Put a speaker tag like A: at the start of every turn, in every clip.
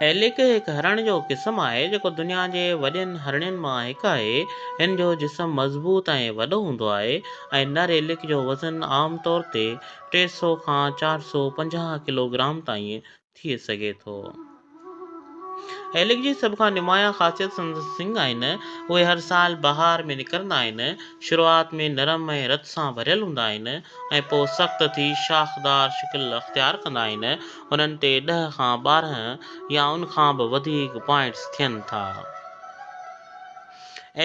A: Alick हिकु हरण जो क़िस्म आहे जेको दुनिया जे वॾनि हरणनि मां हिकु आहे। हिन जो जिस्म मज़बूत ऐं वॾो हूंदो आहे ऐं नर एलिक जो वज़न आम तौर ते 300 खां 450 किलोग्राम ताईं थी सघे थो। एलिक जी सभ खां नुमाया ख़ासियत संदसि सिंग आहिनि। उहे हर साल बहार में निकिरंदा आहिनि। शुरूआत में नरम ऐं रत सां भरियल हूंदा आहिनि ऐं पोइ सख़्त थी शाख़दार शिकिल अख़्तियार कंदा आहिनि। उन्हनि ते 10 खां 12 या उन खां बि वधीक पॉइंट्स थियनि था।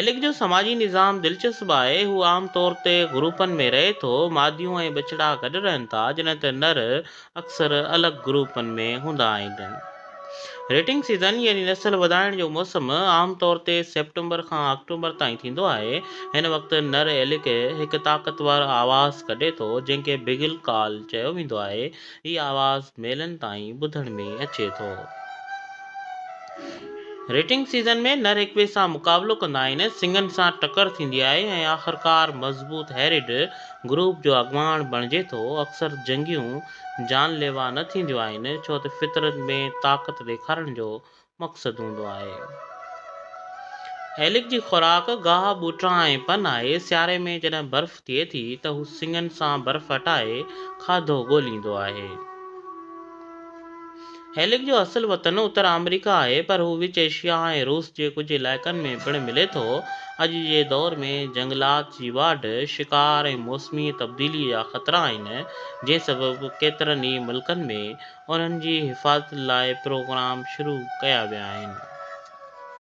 A: एलिक जो समाजी निज़ाम दिलचस्प आहे। हू आम तौर ते ग्रुपनि में रहे थो। मादियूं ऐं बछड़ा गॾु रहनि था, जॾहिं त नर अक्सर अलॻि ग्रुपनि में हूंदा आहिनि। रेटिंग सीज़न यानी नस्ल वधाइण जो मौसम आम तौर ते सेप्टेम्बर खां अक्टूबर ताईं थींदो आहे। हिन वक़्तु नर एलिक हिकु ताक़तवर आवाज़ कढे थो जंहिंखे बिगल कॉल चयो वेंदो आहे। हीअ आवाज़ मेलनि ताईं ॿुधण में अचे थो। रेटिंग सीज़न में नर हिक ॿिए सां मुक़ाबिलो कंदा आहिनि। सिंगनि सां टकर थींदी आहे ऐं आख़िरकार मज़बूत हैरिड ग्रुप जो अॻुवाण बणिजे थो। अक्सर जंगियूं जानलेवा न थींदियूं आहिनि छो त फितरत में ताक़त ॾेखारण जो मक़सदु हूंदो आहे। एलिक जी खुराक गाह ॿूटा ऐं पन आहे। सियारे में जॾहिं बर्फ़ थिए थी त हू सिंगनि सां बर्फ़ हटाए खाधो ॻोल्हींदो आहे। एलिक जो असुलु वतन उत्तर अमेरिका आहे, पर हू विच एशिया ऐं रूस जे कुझु इलाइक़नि में पिणु मिले थो। अॼु जे दौर में जंगलात जी वाढ, शिकार ऐं मौसमी तब्दीली जा ख़तरा आहिनि, जंहिं सबबु केतिरनि ई मुल्कनि में उन्हनि जी हिफ़ाज़त लाइ प्रोग्राम शुरू कया विया आहिनि।